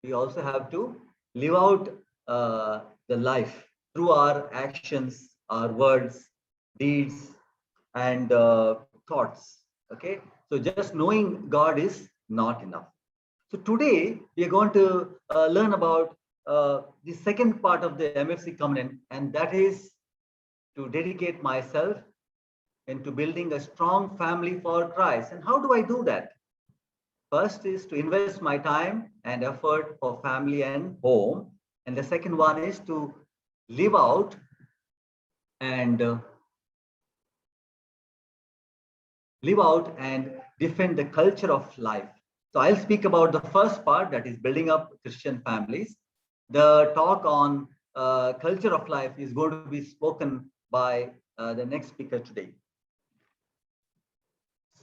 we also have to live out the life through our actions, our words, deeds, and thoughts. Okay, so just knowing God is not enough. So today we are going to learn about the second part of the MFC covenant, and that is to dedicate myself into building a strong family for Christ. And how do I do that? First is to invest my time and effort for family and home. And the second one is to live out and defend the culture of life. So I'll speak about the first part, that is building up Christian families. The talk on culture of life is going to be spoken by the next speaker today.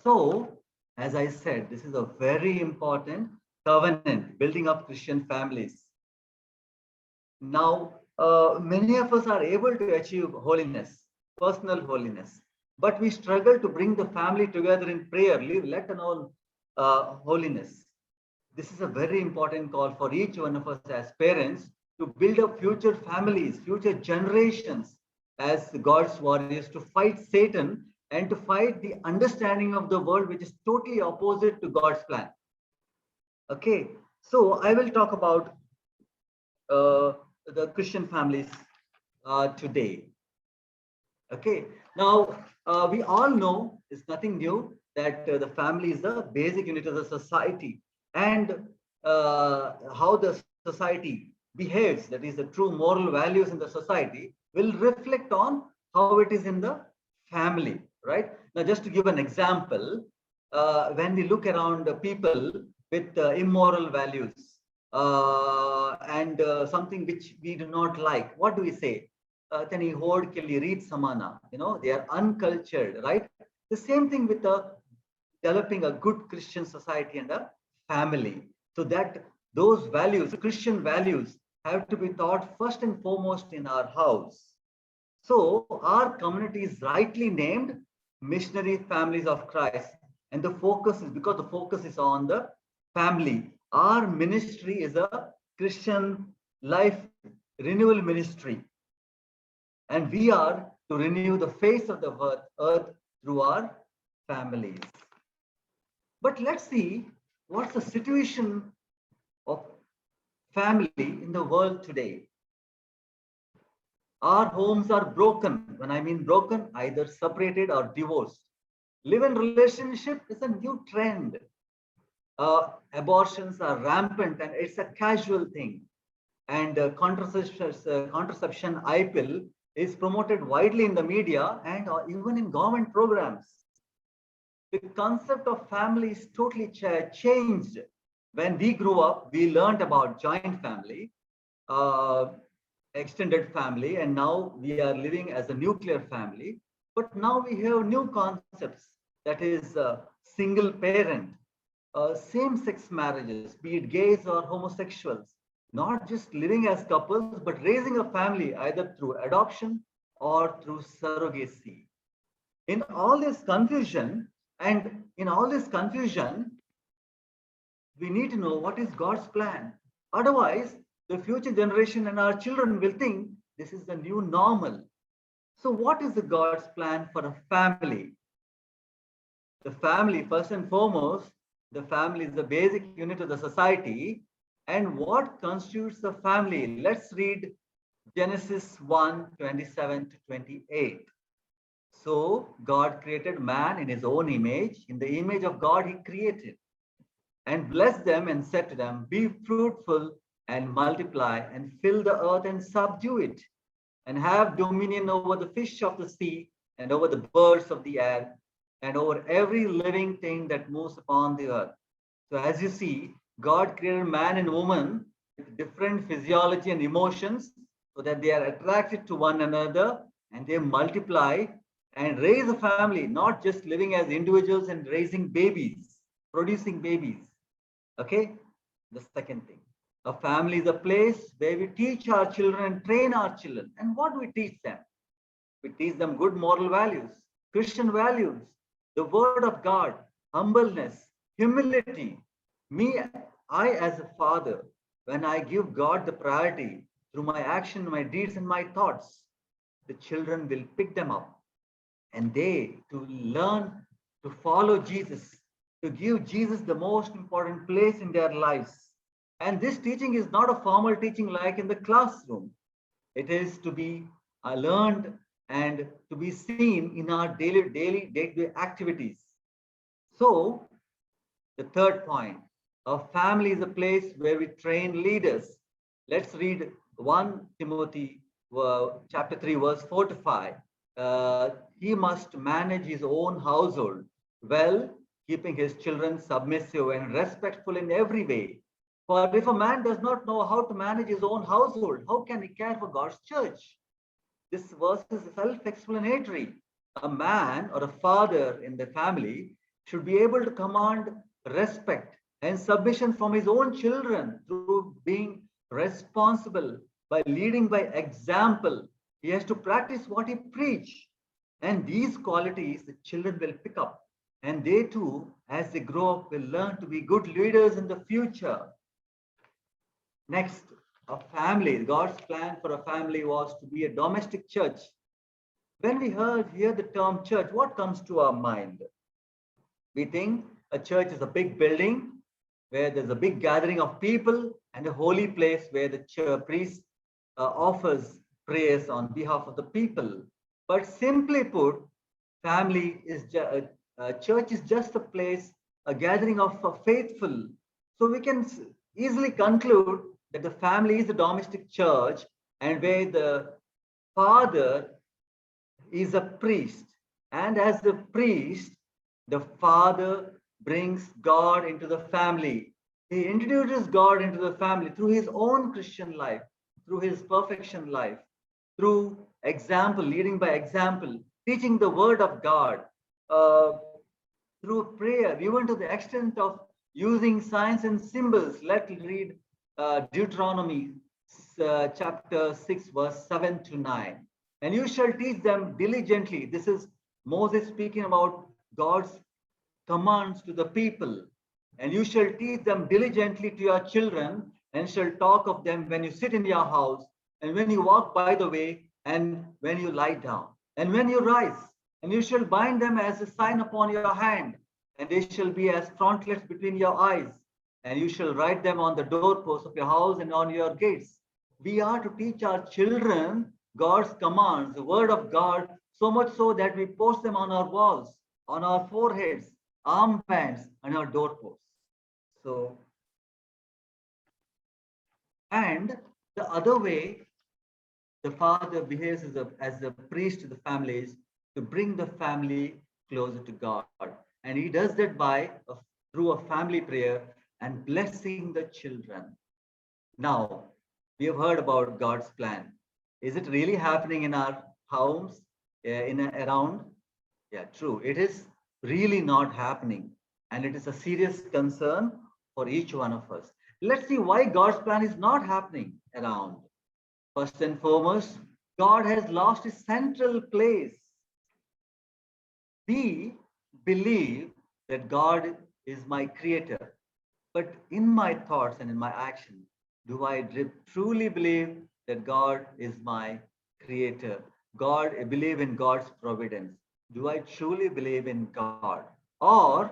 So, as I said, this is a very important covenant, building up Christian families. Now, many of us are able to achieve holiness, personal holiness, but we struggle to bring the family together in prayer, let alone holiness. This is a very important call for each one of us as parents to build up future families, future generations as God's warriors, to fight Satan and to fight the understanding of the world which is totally opposite to God's plan. Okay, so I will talk about the Christian families today. Okay, now we all know it's nothing new that the family is the basic unit of the society, and how the society behaves, that is the true moral values in the society, will reflect on how it is in the family, right? Now, just to give an example, when we look around people with immoral values and something which we do not like, what do we say? Tani hod ke liye reet samana, they are uncultured, right? The same thing with developing a good Christian society and a family. So that those values, Christian values, have to be taught first and foremost in our house. So our community is rightly named Missionary Families of Christ, and the focus is, because the focus is on the family. Our ministry is a Christian life renewal ministry, and we are to renew the face of the earth through our families. But let's see what's the situation of family in the world today. Our homes are broken. When I mean broken, either separated or divorced. Live-in relationship is a new trend. Abortions are rampant and it's a casual thing. And contraception IPIL is promoted widely in the media and even in government programs. The concept of family is totally changed. When we grew up, we learned about joint family, extended family, and now we are living as a nuclear family. But now we have new concepts, that is single parent, same-sex marriages, be it gays or homosexuals, not just living as couples, but raising a family either through adoption or through surrogacy. In all this confusion, we need to know what is God's plan. Otherwise, the future generation and our children will think this is the new normal. So what is the God's plan for a family? The family, first and foremost, the family is the basic unit of the society. And what constitutes the family? Let's read Genesis 1:27 to 28. So God created man in his own image. In the image of God, he created and blessed them and said to them, be fruitful and multiply and fill the earth and subdue it and have dominion over the fish of the sea and over the birds of the air and over every living thing that moves upon the earth. So as you see, God created man and woman with different physiology and emotions so that they are attracted to one another and they multiply and raise a family, not just living as individuals and raising babies, producing babies. Okay, the second thing. A family is a place where we teach our children and train our children. And what do we teach them? We teach them good moral values, Christian values, the word of God, humbleness, humility. I as a father, when I give God the priority through my action, my deeds, and my thoughts, the children will pick them up and they to learn to follow Jesus, to give Jesus the most important place in their lives. And this teaching is not a formal teaching like in the classroom. It is to be learned and to be seen in our daily day-to-day activities. So the third point, a family is a place where we train leaders. Let's read 1 Timothy chapter 3, verse 4 to 5. He must manage his own household well, keeping his children submissive and respectful in every way. For if a man does not know how to manage his own household, how can he care for God's church? This verse is self-explanatory. A man or a father in the family should be able to command respect and submission from his own children through being responsible by leading by example. He has to practice what he preach. And these qualities the children will pick up. And they too, as they grow up, will learn to be good leaders in the future. Next, a family. God's plan for a family was to be a domestic church. When we hear the term church, what comes to our mind? We think a church is a big building where there's a big gathering of people and a holy place where the priest offers prayers on behalf of the people. But simply put, family is church is just a place, a gathering of faithful. So we can easily conclude that the family is a domestic church and where the father is a priest. And as the priest, the father brings God into the family. He introduces God into the family through his own Christian life, through his perfection life, through example, leading by example, teaching the word of God, through prayer, even to the extent of using signs and symbols. Let's read Deuteronomy chapter 6, verse 7 to 9. And you shall teach them diligently. This is Moses speaking about God's commands to the people. And you shall teach them diligently to your children, and shall talk of them when you sit in your house, and when you walk by the way, and when you lie down, and when you rise. And you shall bind them as a sign upon your hand, and they shall be as frontlets between your eyes. And you shall write them on the doorposts of your house and on your gates. We are to teach our children God's commands, the word of God, so much so that we post them on our walls, on our foreheads, armbands, and our doorposts. So, and the other way the father behaves as a priest to the families to bring the family closer to God. And he does that through a family prayer and blessing the children. Now, we have heard about God's plan. Is it really happening in our homes, around? Yeah, true. It is really not happening. And it is a serious concern for each one of us. Let's see why God's plan is not happening around. First and foremost, God has lost his central place. We believe that God is my creator. But in my thoughts and in my action, do I truly believe that God is my creator? I believe in God's providence. Do I truly believe in God? Or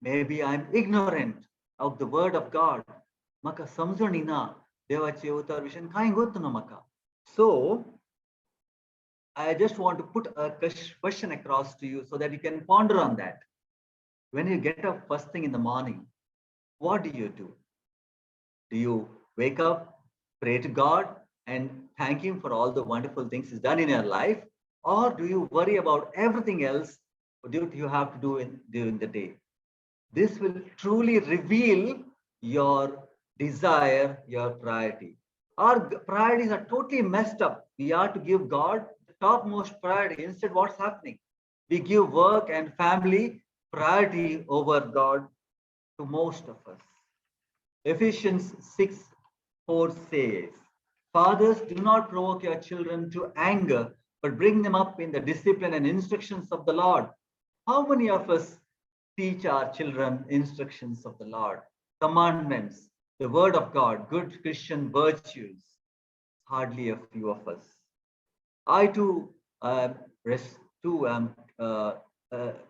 maybe I'm ignorant of the word of God. Maka samjunina devache utar vishan kai gottuno maka. So I just want to put a question across to you so that you can ponder on that. When you get up first thing in the morning, what do? Do you wake up, pray to God, and thank him for all the wonderful things he's done in your life? Or do you worry about everything else you have to do during the day? This will truly reveal your desire, your priority. Our priorities are totally messed up. We are to give God the topmost priority. Instead, what's happening? We give work and family priority over God to most of us. Ephesians 6:4 says, fathers, do not provoke your children to anger, but bring them up in the discipline and instructions of the Lord. How many of us teach our children instructions of the Lord, commandments, the word of God, good Christian virtues, hardly a few of us. I too res- too am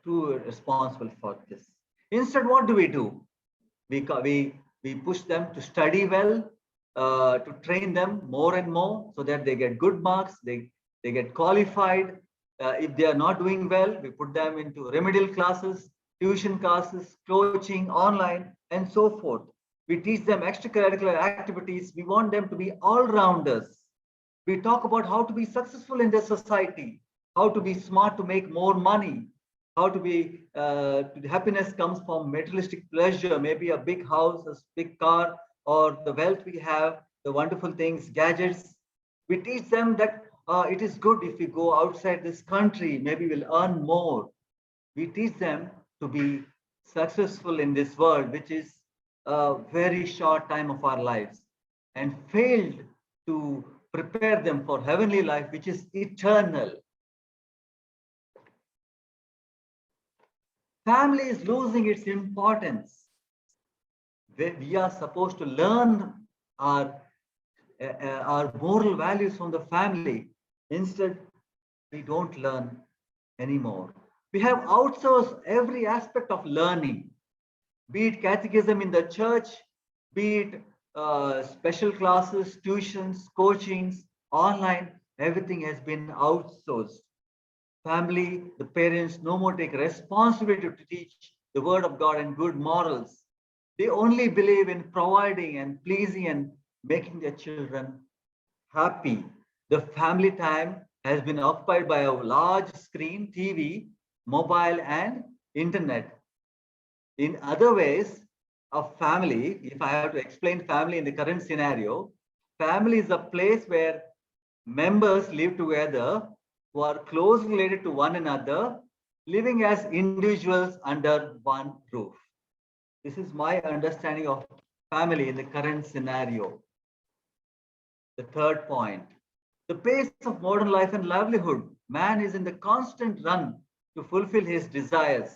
too responsible for this. Instead, what do? We push them to study well, to train them more and more so that they get good marks, they get qualified. If they are not doing well, we put them into remedial classes, tuition classes, coaching, online, and so forth. We teach them extracurricular activities. We want them to be all-rounders. We talk about how to be successful in the society, how to be smart to make more money, how to be happiness comes from materialistic pleasure, maybe a big house, a big car, or the wealth we have, the wonderful things, gadgets. We teach them that it is good if we go outside this country, maybe we'll earn more. We teach them to be successful in this world, which is a very short time of our lives, and failed to prepare them for heavenly life, which is eternal. Family is losing its importance. We are supposed to learn our moral values from the family. Instead, we don't learn anymore. We have outsourced every aspect of learning, be it catechism in the church, be it special classes, tuitions, coachings, online, everything has been outsourced. Family, the parents no more take responsibility to teach the word of God and good morals. They only believe in providing and pleasing and making their children happy. The family time has been occupied by a large screen, TV, mobile, and internet. In other ways, a family, if I have to explain family in the current scenario, family is a place where members live together who are closely related to one another, living as individuals under one roof. This is my understanding of family in the current scenario. The third point, the pace of modern life and livelihood. Man is in the constant run to fulfill his desires,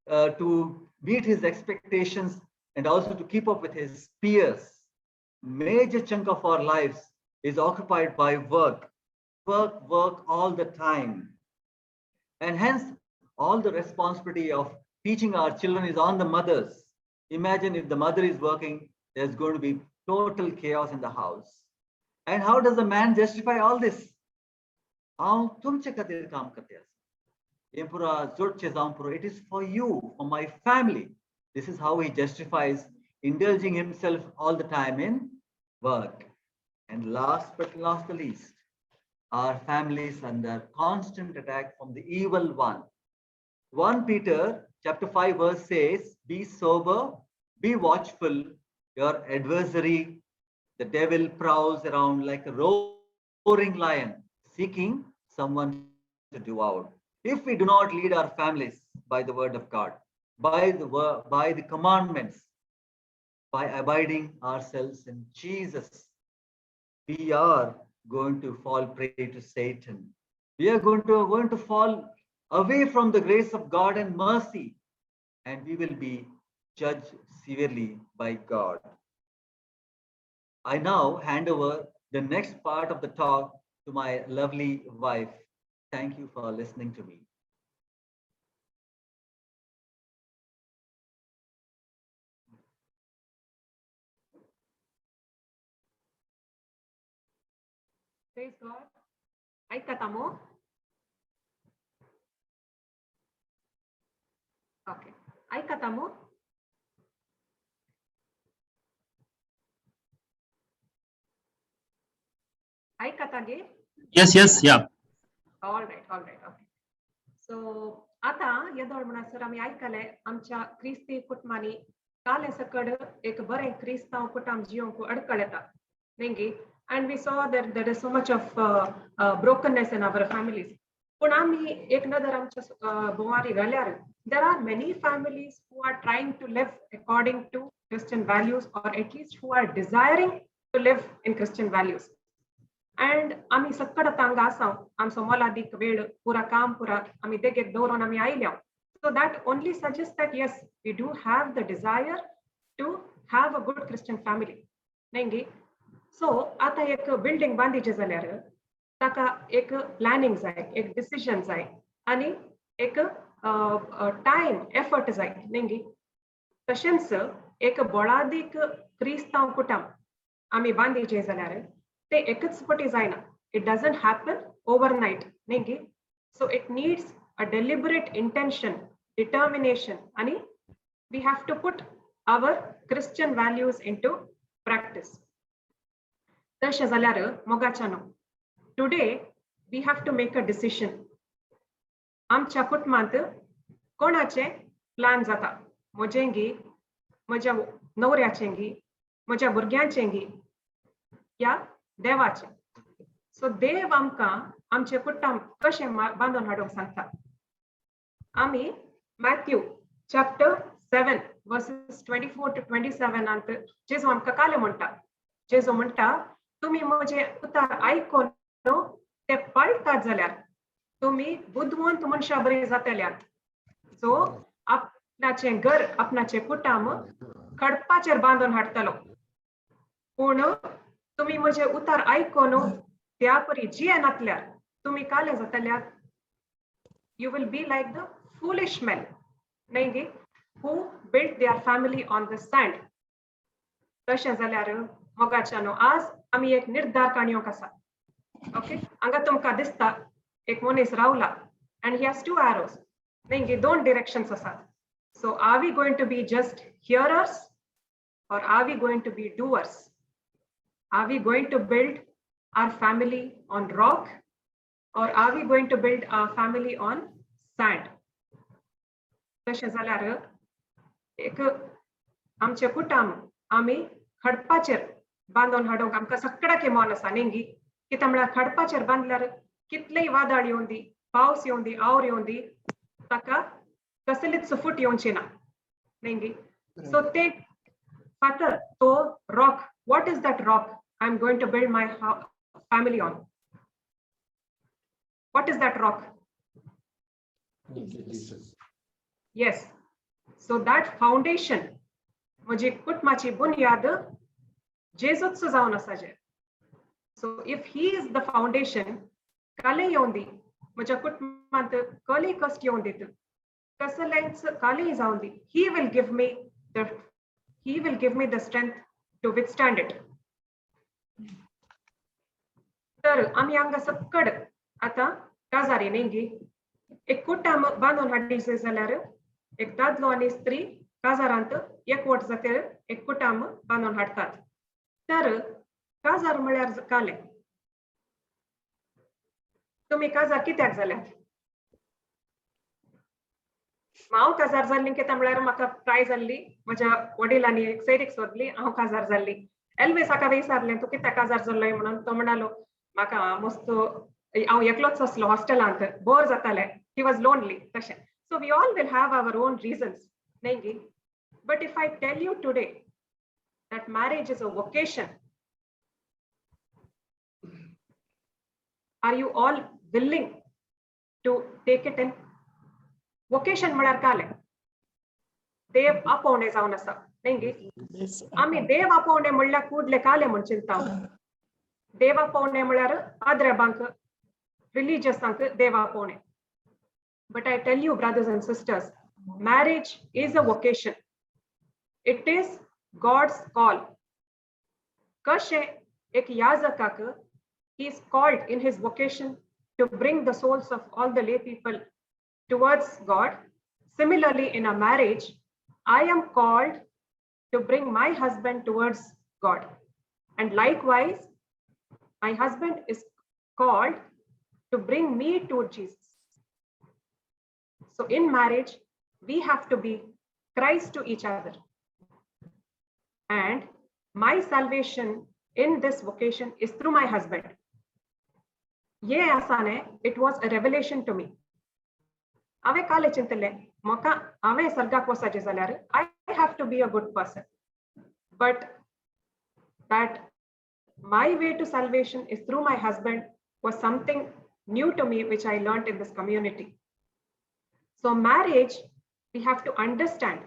to meet his expectations, and also to keep up with his peers. Major chunk of our lives is occupied by work, work all the time. And hence, all the responsibility of teaching our children is on the mothers. Imagine if the mother is working, there's going to be total chaos in the house. And how does a man justify all this? It is for you, for my family. This is how he justifies indulging himself all the time in work. And last but not the least, our families under constant attack from the evil one. 1 Peter chapter 5 verse says, be sober, be watchful. Your adversary, the devil, prowls around like a roaring lion, seeking someone to devour. If we do not lead our families by the word of God, by the commandments, by abiding ourselves in Jesus, we are going to fall prey to Satan. We are going to fall away from the grace of God and mercy, and we will be judged severely by God. I now hand over the next part of the talk to my lovely wife. Thank you for listening to me. Praise God. Aikatamu. Okay. Aikatamu. Aikatage. Yes, yeah. All right. Okay. So, आता यदोड म्हणा sir आम्ही ऐकले आमच्या ख्रिस्ती कुटुंबानी काले सकड एक बरे ख्रिस्ताव कुटुंब जीवनku अडकळता नेंगी and we saw that there is so much of brokenness in our families. पण आम्ही एक नजर आमच्या बोवारी घाल्यार there are many families who are trying to live according to Christian values or at least who are desiring to live in Christian values. And आम्ही सकड तांगा आसाव आमचो मोलादीक वेळ पुरा काम पुरा आम्ही देगेक दवरून आम्ही आयल्या. So that only suggests that yes, we do have the desire to have a good Christian family. नेंगी so आता एक बिल्डिंग बांधीचे जाल्यार ताका एक प्लॅनिंग जाय, एक डिसिजन जाय आणि एक टाइम एफर्ट जाय नेंगी. तशेंच एक बोळादीक क्रिस्तांव कुटुंब आमी बांधीचे जाल्यार ते एकच पटी जायना. It doesn't happen overnight नेंगी. So it needs a deliberate intention, determination, and we have to put our Christian values into practice. तशें जाल्यार मोगाच्यानो today we have to make a decision. आमच्या कुटुंबांत कोणाचे प्लान जाता, म्हजेंगी, म्हज्या नवऱ्याचेंगी, म्हज्या भुरग्यांचेंगी या देवाचें. सो देव आमकां आमचे कुटुंब कशें बांदून हाडूंक सांगता. आमी मॅथ्यू चॅप्टर 7 वर्सेस 24 to 27 अंत जेजू आमकां काले म्हणटा. जेजू म्हणटा तुमी म्हजे उतार आयकोन ते पाळटात जाल्यार तुमी बुद्धवंत मनशां बरी जातल्यात. जो आपणाचें घर, आपणाचें कुटुंब खडपाचेर बांदून हाडटलो. पूण तुमी म्हजे उतार आयकोन त्या परी जियेनातल्यार तुमी काले जातल्यात. You will be like the foolish men, नेंगी, who built their family on the sand. तशें जाल्यार मोगाच्यानो आज आमी एक निर्धार काणयोक आसा. ओके, हांगा तुमकां दिसता एक मनीस Rawla and he has two arrows. नेंगी दोन डिरेक्शन्स आसात. So are we going to be just hearers or are we going to be doers? Are we going to build our family on rock or are we going to build our family on sand? तशें जाल्यार एक आमचे कुटुंब आमी खडपाचेर बांदून हाडूंक आमकां सगळ्याक मोन आसा नेंगी. कित्याक म्हळ्यार खडपाचेर बांदल्यार कितलेय वादळ येवं दी, पावस येवं दी, आवड येवं दी, ताका कसलीच फूट येवची ना नेंगी. सो ते फातर तो rock, what is that rock I'm going to build my family on? What is that rock? Yes. So that foundation, म्हजी कुटुंबाची बुनियाद जेजूच जावन आसा जे. So if he is the foundation, काले येवं दी, म्हज्या कुटुंबांत कली कस्ट येवं दीत, कसलेंच काली जावं दी, he will give me the strength to withstand it. तर आमी हांगा सकड आतां काजारी नेंगी एक कुटुंब बांदून हाडीचे जाल्यार एक दादलो आनी स्त्री काजारांत एकवट जाते एक कुटुंब बांदून हाडटात. तर काजार म्हळ्यार काले. तुमी काजार कित्याक जाल्यात? हांव काजार जाल्ली कित्याक म्हळ्यार म्हाका प्राय जाल्ली, म्हज्या वडिलांनी एक सैरीक सोदली, हांव काजार जाल्ली. एल्वेस हाका विचारलें तूं कित्याक काजार जाल्लोय म्हणून. तो म्हणालो म्हाका मस्त हांव एकलोच आसलो हॉस्टेलांत, बोर जातालें. ही वॉज लोनली तशें. So we all will have our own reasons नेंगी. But if I tell you today that marriage is a vocation, are you all willing to take it in? Vocation म्हळ्यार काले देव आपोवणे जावन आसा नेंगी. आमी देव आपोवणे म्हणल्यार कुडले काले म्हण चिंताव. देव आपोवणे म्हळ्यार आद्रेबांक, रिलिजियसांक देव आपोवणे. But I tell you, brothers and sisters, marriage is a vocation. It is God's call. Kashe ek yazakak, he is called in his vocation to bring the souls of all the lay people towards God. Similarly, in a marriage, I am called to bring my husband towards God. And likewise, my husband is called to bring me to Jesus. So in marriage, we have to be Christ to each other. And my salvation in this vocation is through my husband. Ye asane, it was a revelation to me. Ave kale chintale, moka ave sargak wasaje zalyar, I have to be a good person. But that my way to salvation is through my husband was something new to me, which I learned in this community. So marriage, we have to understand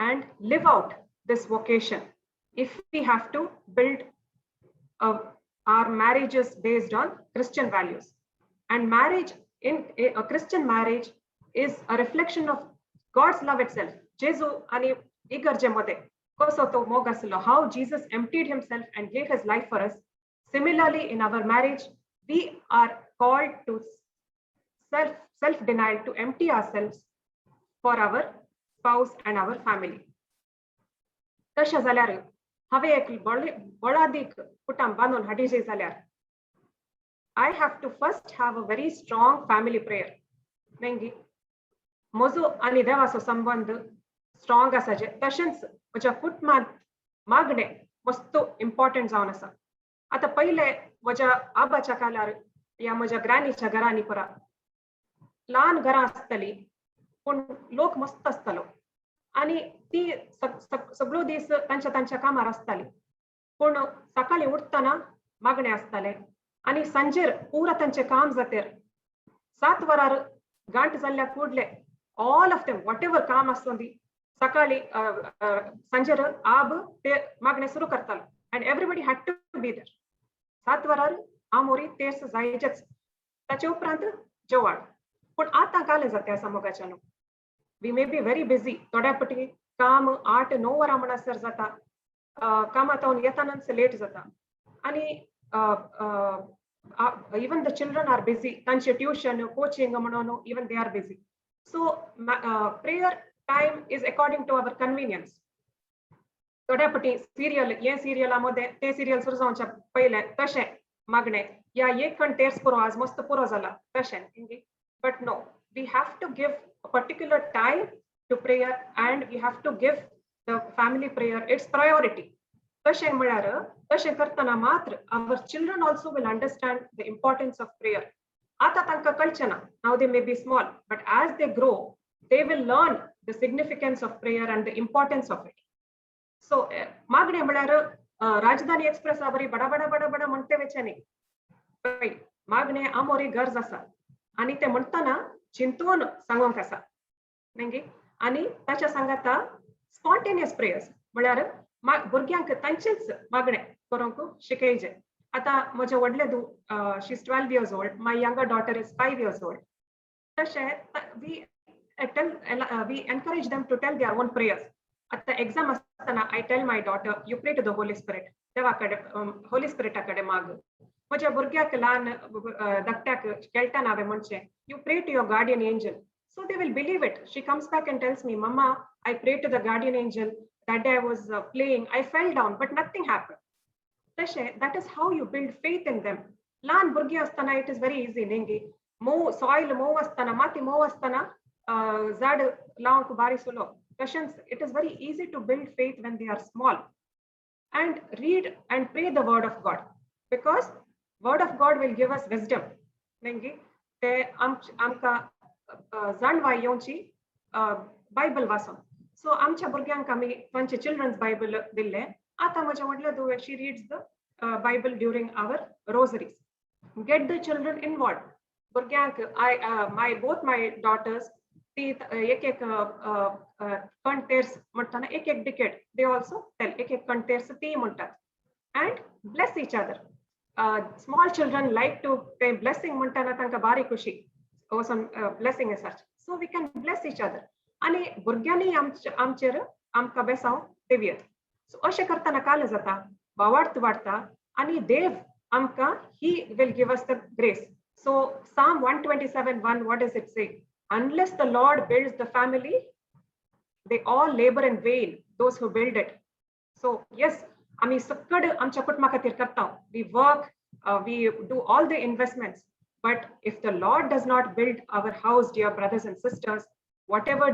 and live out this vocation if we have to build our marriages based on Christian values. And marriage, in a Christian marriage, is a reflection of God's love itself. Jesu ani igarjemode kosoto mogasilo, how Jesus emptied himself and gave his life for us. Similarly, in our marriage, we are called to self-denial, to empty ourselves for our spouse and our family. तशें जाल्यार हांवें एक बळादीक कुटुंब बांदून हाडिजे जाल्यार I have to first have a very strong family prayer. नेंगी म्हजो आनी देवाचो संबंध स्ट्रॉंग आसाचे, तशेंच म्हज्या कुटुंबांत मागणे मस्त इम्पॉर्टंट जावन आसा. आतां पयले म्हज्या आबाच्या काळार या म्हज्या ग्रॅनीच्या घरांनी पळय ल्हान घरां आसतलीं पूण लोक मस्त आसतालो आनी ती सगळो दीस तांच्या कामार आसताली, पूण सकाळी उठतना मागणे आसताले आनी सांजेर पुरा तांचें काम जातेर 7 वरार गांठ जाल्ल्या फुडले all of them what ever काम आसूं दी सकाळी सांजेर आब ते मागणे सुरू करतालो and everybody had to be there. 7 वरार आमोरी तेर्स जायचेच, ताचे उपरांत जेवण. पूण आतां काले जाता आसा मोगाच्यान we may be very busy, थोड्या पटी काम 8-9 वरां म्हणसर जाता, कामांतून येतानाच लेट जाता आनी even the children are busy, तांचे ट्युशन कोचिंग म्हणून even they are busy. So prayer time is according to our convenience. थोड्या पटी सिरियल हे सिरियलामध्ये ते सिरियल सुरू जावच्या पहिले तशें मागणे या एक खण तेर्स पुरो आज मस्त पुरो जाला तशें. But no, we have to give a particular time to prayer and we have to give the family prayer its priority. तशें म्हळ्यार तशें करतना मात्र our children also will understand the importance of prayer. आतां तांकां कळचें ना, now they may be small, but as they grow they will learn the significance of prayer and the importance of it. So मागणे म्हळ्यार राजधानी express बरी बडा बडा बडा बडा म्हणते वेचे न्ही, मागणे आमोरी गरज आसा आनी ते म्हणटना चिंतून सांगोंक आसा न्ही. आनी ताच्या सांगाता स्पॉन्टेनियस प्रेयर्स म्हळ्यार भुरग्यांक तांचेच मागणे करूंक शिकयचे. आतां म्हजे व्हडले धू शी is 12 years old, my younger daughter is 5 years old. तशें वी encourage them to tell their own prayers. आतां एग्जाम आसतना I tell my daughter you pray to the holy spirit, देवा कडेन होली स्पिरिटा कडेन माग. म्हज्या भुरग्याक ल्हान धाकट्याक खेळटाना हांवें म्हणचें you pray to your guardian angel, so they will believe it. She comes back and tells me, Mama, I prayed to the guardian angel. That day I was playing, I fell down, but nothing happened. That is how you build faith in them. Laan burgi astana, it is very easy. Nengi soil mow astana, mati mow astana, zad laanku bari sulo. It is very easy to build faith when they are small. And read and pray the word of God, because word of God will give us wisdom. Nengi te amka जाणवा येवची Bible वाचून. सो आमच्या भुरग्यांक आमी तांचे children's Bible दिल्ले. आतां म्हज्या व्हडल्या धुवे she reads the Bible during our rosaries. Get the children involve. भुरग्यांक बोथ माय डॉटर्स ती एक कण तेर्स म्हणटाना एक डिकेड दे ऑल्सो टेल एक कण तेर्स ती म्हणटात and bless each other. Small children like to pay blessing म्हणटाना तांकां बारी खुशी. Some blessing as such, so we can bless each other. आणि भुरग्यांनी आमचेर आमकां बेसांव दिवयात. सो अशें करतना काल जाता वाडटा आनी देव आमकां he will give us the grace. So Psalm 127:1, what does it say? Unless the Lord builds the family, they all labor in vain, those who build it. So yes, आमी सकड आमच्या कुटुंबा खातीर करता, we work, we do all the investments. But if the Lord does not build our house, dear brothers and sisters, whatever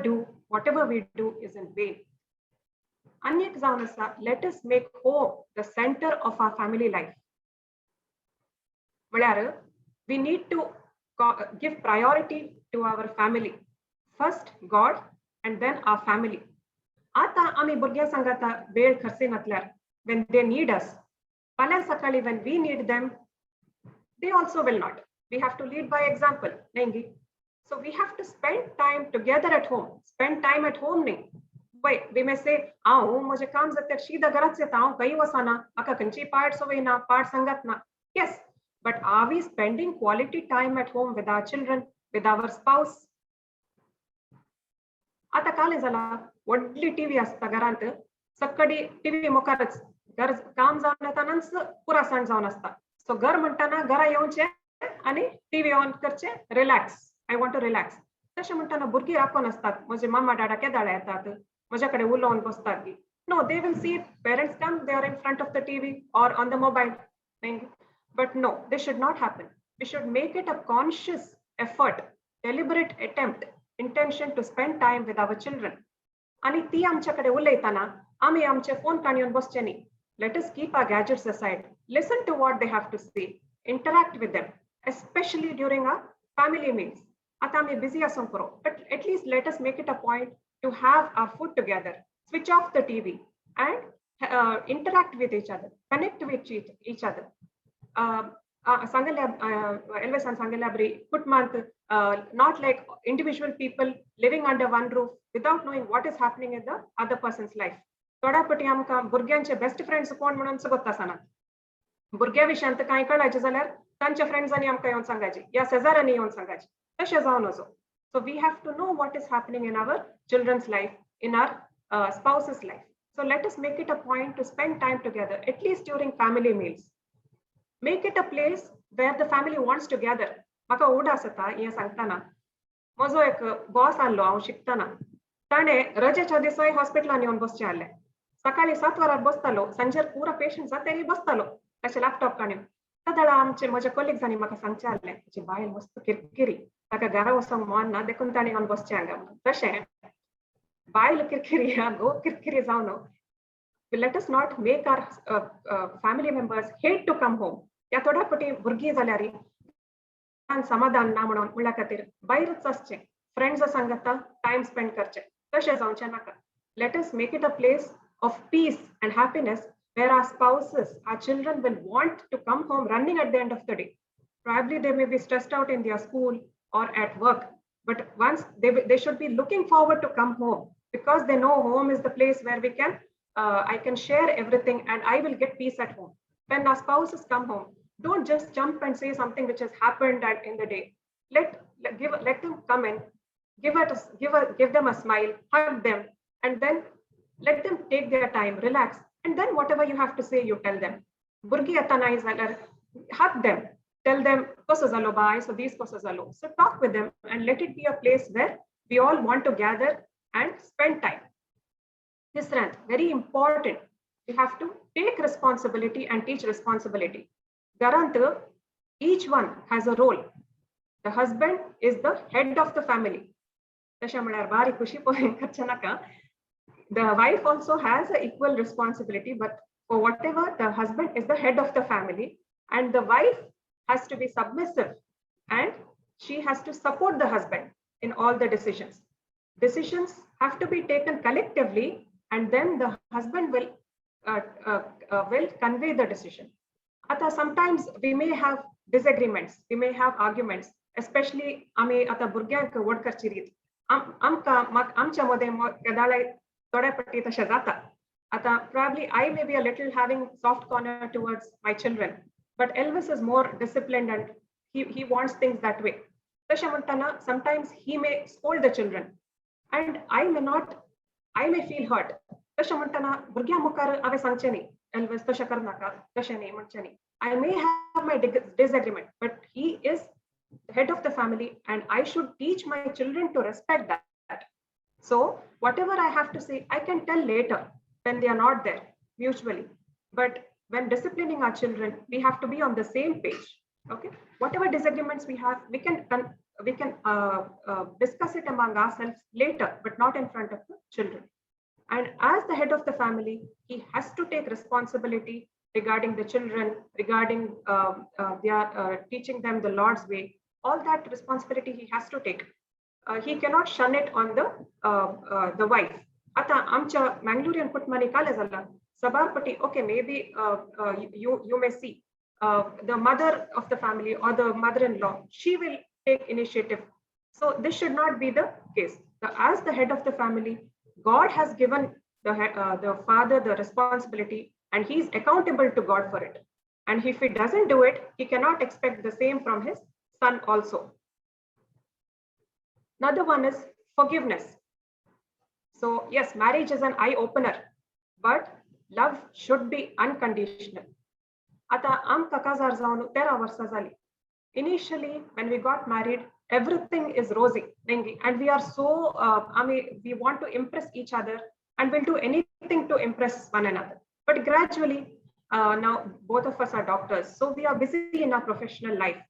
we do is in vain. Anyek जावन आसा, let us make home the center of our family life. म्हळ्यार we need to give priority to our family. First God and then our family. आतां आमी भुरग्यां सांगाता वेळ खर्चिनातल्यार when they need us. फाल्यां सकाळी when we need them, they also will not. We have to lead by example, Nengi. So we have to spend time together at home. Spend time at home, Nengi. Wait, we may say, "Oh, मुझे काम जाते सीधा घरात येता हांव काही वसाना म्हाका खंयची पाड सवय ना पाड संगत ना." Yes, but are we spending quality time at home with our children, with our spouse? आता काले जाला व्हडली टीव्ही असता घरांत सक्कडी टीव्ही मुखारच घर काम जावन येतानाच पुरा सण जावन असता सो घर म्हणटाना घरा येवचे आणि टीव्ही ऑन करचे relax I want to relax तशें म्हणटाना भुरगीं राखून असतात म्हजे मामा डाडा केदाळे येतात म्हजे कडेन उलोवन बसतात की no they will see parents come they are in front of the TV or on the mobile but no this should not happen we should make it a conscious effort deliberate attempt intention to spend time with our children आणि ती आमच्याकडे उलयताना आम्ही आमचे phone काडून बसचे न्ही let us keep our gadgets aside listen to what they have to say interact with them especially during our family meals आता आम्ही busy असो करो but at least let us make it a point to have our food together switch off the TV and interact with each other connect with each other Elvis and Sangalabri put month not like individual people living under one roof without knowing what is happening in the other person's life. थोड्यापटी आमकां भुरग्यांचे best friends कोण म्हणून सुगत आसना भुरग्या विशयांत कांय कळायचे जाल्यार तांच्या फ्रेंड्सांनी आमकां येवन सांगायचे या शेजाऱ्यांनी येवन सांगायचे तशें जावन वचो so we have to know what is happening in our children's life in our spouse's life so let us make it a point to spend time together at least during family meals make it a place where the family wants to gather म्हाका उडास येता हें सांगताना म्हजो एक boss आसलो हांव शिकताना ताणें रजेच्या दिसाय हॉस्पिटलान येवन बसचें आहलें सकाळीं 7 वरांर बसतालो सांजेर पुरो पेशंट जातरी बसतालो ताचे लॅपटॉप काडून त्या दाडा आमचे म्हज्या कलिग्सांनी म्हाका सांगचें आहलें ताची बायल मस्त किरकिरी ताका घरा वचोंक मोहना देखून ताणें येवन बसचें हांगा तशें बायल किरकिरी घो किरकिरी जावन let us not make our family members hate to come home या थोड्यापटी भुरगीं जाल्यार समाधान ना म्हणून म्हणल्या खातीर भायरच आसचें फ्रेंड्स सांगता टायम स्पेंड करचें तशें जावचें नाका let us make it a place of peace and happiness where our spouses our children will want to come home running at the end of the day probably they may be stressed out in their school or at work but once they should be looking forward to come home because they know home is the place where we can I can share everything and I will get peace at home. When our spouses come home, don't just jump and say something which has happened in the day. Let them come in, give them a smile, hug them, and then let them take their time, relax, and then whatever you have to say, you tell them. Burgi atanai zalar, hug them, tell them koso zalo bai, so these koso zalo. So talk with them and let it be a place where we all want to gather and spend time. This rant very important. You have to take responsibility and teach responsibility. Garant, each one has a role. The husband is the head of the family. The wife also has an equal responsibility, but for whatever, the husband is the head of the family, and the wife has to be submissive, and she has to support the husband in all the decisions. Decisions have to be taken collectively. And then the husband will convey the decision. Ata sometimes we may have disagreements, we may have arguments, especially आम्ही आता भुरग्यांक वड करचिरीत आमच्या मध्ये केदाळे थोड्यापटी तशें जाता आता probably I may be a little having soft corner towards my children but Elvis is more disciplined and he wants things that way तशें म्हणताना sometimes he may scold the children and I may feel hurt. तशें म्हणटाना भुरग्यां मुखार हांवें सांगचें न्ही Elvis तशें करनाका तशें न्ही म्हणचें न्ही I may have my disagreement but he is head of the family and I should teach my children to respect that. So whatever I have to say I can tell later when they are not there mutually but when disciplining our children we have to be on the same page. Okay, whatever disagreements we have we can discuss it among ourselves later but not in front of the children. And as the head of the family he has to take responsibility regarding the children, regarding teaching them the Lord's way. All that responsibility he has to take. He cannot shun it on the wife. Ata amcha Mangalorean Putmani kale zalla sabarpati okay maybe you may see the mother of the family or the mother-in-law she will take initiative. So this should not be the case. As the head of the family God has given the father the responsibility, and he's accountable to God for it. And if he doesn't do it, he cannot expect the same from his son also. Another one is forgiveness. So yes, marriage is an eye opener, but love should be unconditional. आता आमकां काजार जावन 13 वर्सां जाली. Initially, when we got married, everything is rosy, and we are so, we want to impress each other and we'll do anything to impress one another. But gradually, now both of us are doctors, so we are busy in our professional life.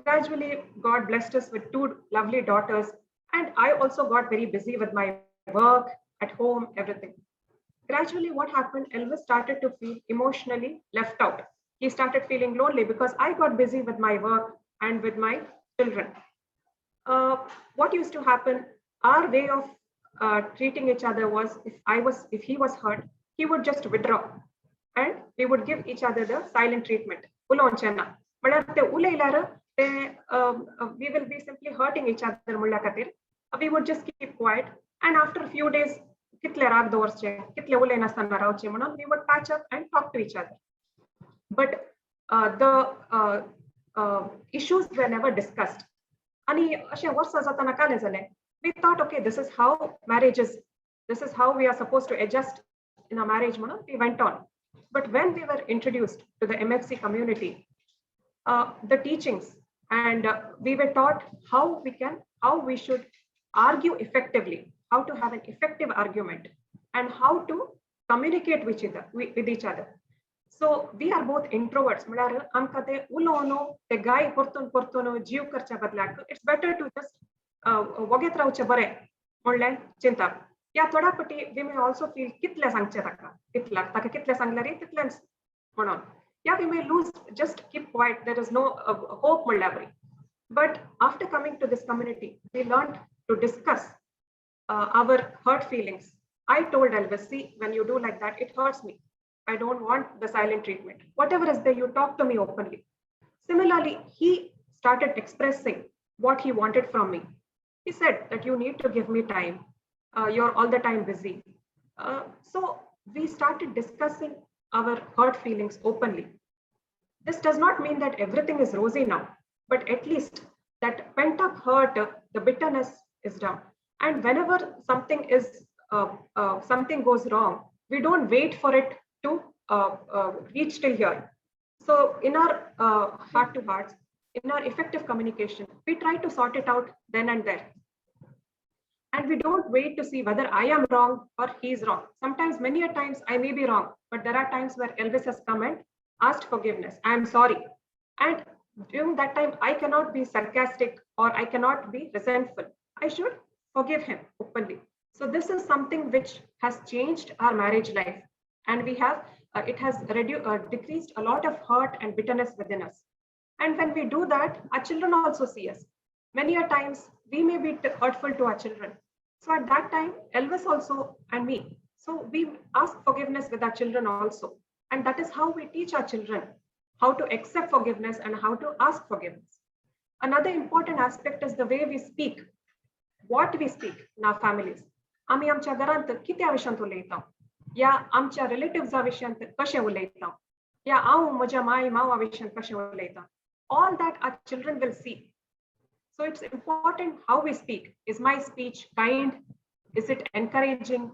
Gradually, God blessed us with 2 lovely daughters, and I also got very busy with my work at home, everything. Gradually, what happened? Elvis started to feel emotionally left out. He started feeling lonely because I got busy with my work and with my children. What used to happen? Our way of treating each other was, if he was hurt, he would just withdraw, and we would give each other the silent treatment. We will be simply hurting each other. We would just keep quiet, and after a few days, we would patch up and talk to each other. But the issues were never discussed. We thought, okay, this is how marriage is. This is how we are supposed to adjust in a marriage. We went on. But when we were introduced to the MFC community, the teachings, and we were taught how we should argue effectively, how to have an effective argument, and how to communicate with each other. So we are both introverts. It's better to just yeah, we may also feel yeah, we may lose, just keep quiet. There is no hope. But after coming to this community, we learned to discuss our hurt feelings. I told Elvis, see, when you do like that, it hurts me. I don't want the silent treatment. Whatever is there, you talk to me openly. Similarly, he started expressing what he wanted from me. He said that you need to give me time. You're all the time busy. So we started discussing our hurt feelings openly. This does not mean that everything is rosy now, but at least that pent up hurt, the bitterness is down. And whenever something goes wrong, we don't wait for it to reach till here. So in our heart to hearts, in our effective communication, we try to sort it out then and there. And we don't wait to see whether I am wrong or he's wrong. Sometimes, many a times, I may be wrong, but there are times where Elvis has come and asked forgiveness. I am sorry. And during that time, I cannot be sarcastic or I cannot be resentful. I should forgive him openly. So this is something which has changed our marriage life. And we have, it has decreased a lot of hurt and bitterness within us. And when we do that, our children also see us. Many a times, we may be hurtful to our children. So at that time, Elvis also and me. So we ask forgiveness with our children also. And that is how we teach our children how to accept forgiveness and how to ask forgiveness. Another important aspect is the way we speak, what we speak in our families. आम्ही आमच्या घरांत कित्या विशयांत उलयता या आमच्या रिलेटिव्हजा विशयांत कशें उलयता या हांव म्हज्या माय मावा विशयांत कशें उलयता. All that our children will see. So it's important how we speak. Is my speech kind? Is it encouraging?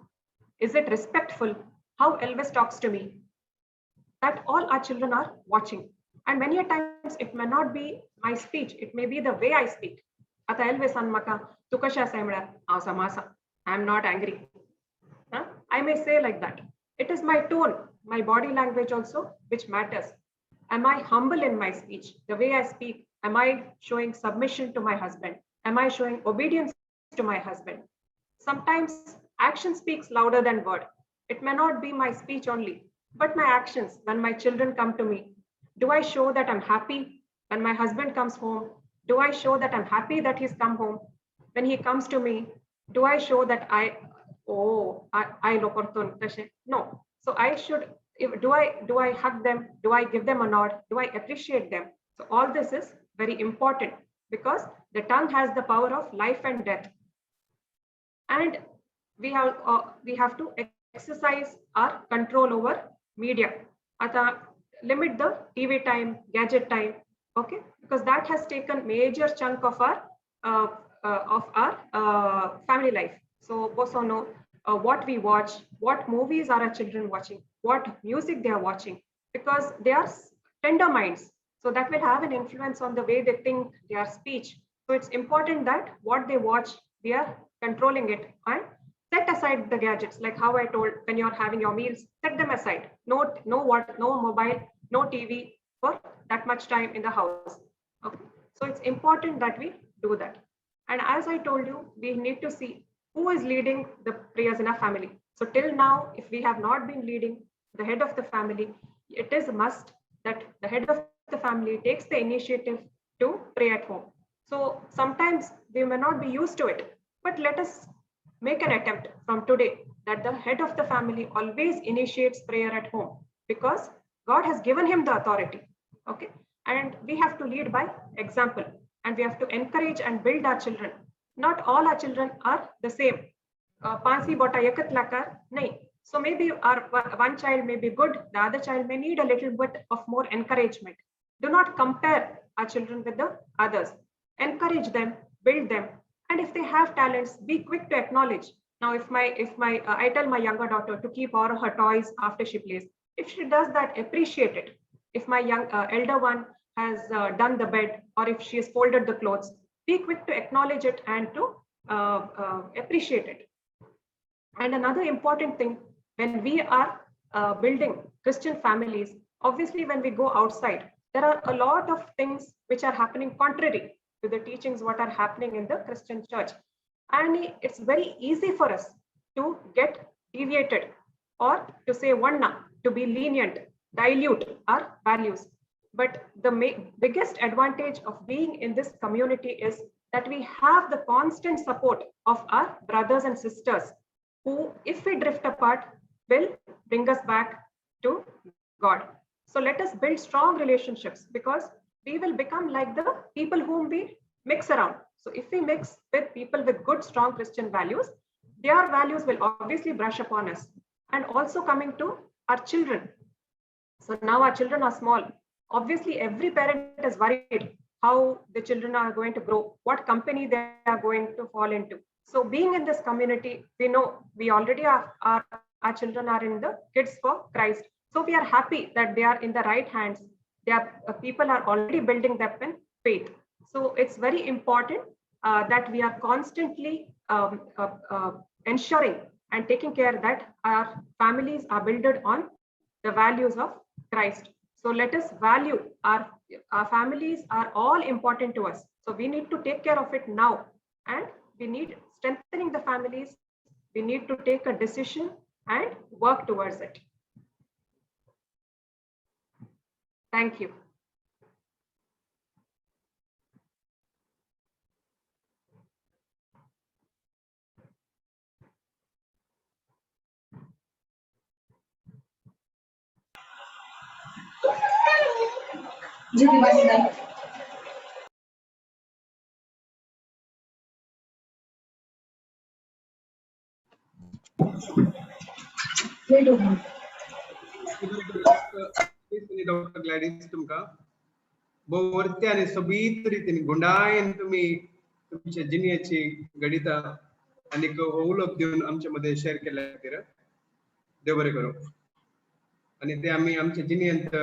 Is it respectful? How Elvis talks to me? That all our children are watching. And many a times it may not be my speech. It may be the way I speak. Ata Elvis anmaka tu kasha saimda asa masa. I am not angry. I may say like that. It is my tone, my body language also, which matters. Am I humble in my speech? The way I speak, am I showing submission to my husband? Am I showing obedience to my husband? Sometimes action speaks louder than word. It may not be my speech only, but my actions. When my children come to me, do I show that I'm happy? When my husband comes home, do I show that I'm happy that he's come home? When he comes to me, do I show that I no. So I should, do I hug them? Do I give them a nod? Do I appreciate them? So all this is very important because the tongue has the power of life and death. And we have to exercise our control over media. Ata limit the TV time, gadget time, okay, because that has taken major chunk of our family life. So also know what we watch, what movies are our children watching, what music they are watching, because they are tender minds, so that will have an influence on the way they think, their speech. So it's important that what they watch, we are controlling it, and set aside the gadgets, like how I told, when you're having your meals, set them aside. No mobile, no TV for that much time in the house. Okay, so it's important that we do that. And as I told you, we need to see who is leading the prayers in our family. So till now, if we have not been leading, the head of the family, it is a must that the head of the family takes the initiative to pray at home. So sometimes we may not be used to it, but let us make an attempt from today that the head of the family always initiates prayer at home, because God has given him the authority. Okay, and we have to lead by example, and we have to encourage and build our children. Not all our children are the same. Pansi bota yakat lakar nahi. So maybe our one child may be good, the other child may need a little bit of more encouragement. Do not compare our children with the others. Encourage them, build them, and if they have talents, be quick to acknowledge. Now, if my I tell my younger daughter to keep all her toys after she plays, if she does that, appreciate it. If my elder one has done the bed, or if she has folded the clothes, be quick to acknowledge it and to appreciate it. And another important thing, when we are building Christian families, obviously when we go outside, there are a lot of things which are happening contrary to the teachings what are happening in the Christian church. And it's very easy for us to get deviated, or to say one, to be lenient, dilute our values. But the biggest advantage of being in this community is that we have the constant support of our brothers and sisters, who, if we drift apart, will bring us back to God. So let us build strong relationships, because we will become like the people whom we mix around. So if we mix with people with good, strong Christian values, their values will obviously brush upon us. And also coming to our children. So now our children are small. Obviously, every parent is worried how the children are going to grow, what company they are going to fall into. So being in this community, we know we already are, our children are in the Kids for Christ. So we are happy that they are in the right hands. People are already building them in faith. So it's very important that we are constantly ensuring and taking care that our families are built on the values of Christ. So let us value our families are all important to us. So we need to take care of it now, and we need strengthening the families. We need to take a decision and work towards it. Thank you. Doctor Gladys तुमका बवरते आणि सगळीच रीतीने गुंडाळीन तुम्ही तुमच्या जिनियाची गणिता आणि ओळख देऊन आमच्या मध्ये शेअर केल्या खातीर देव बरें करूं. आणि ते आम्ही आमच्या जिनियंत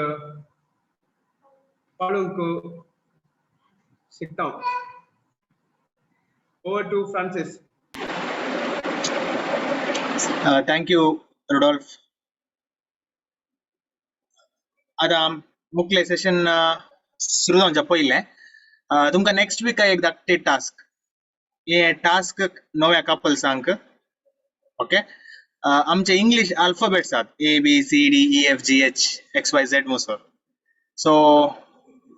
पाळूंक शिकता. Over to Francis. Thank you, Rodolphe. आता मुख्य सेशन सुरू जावच्या पयले तुमकां नेक्स्ट वीक एक धाकटे टास्क, हे टास्क नव्या कपल्सांक. ओके, आमचे इंग्लिश अल्फाबेट्स आहात ABCDEFGHXYZ म्हणसर. सो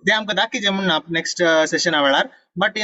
ते आमकां दाखयचे म्हणून नेक्स्ट सेशना वेळार. बट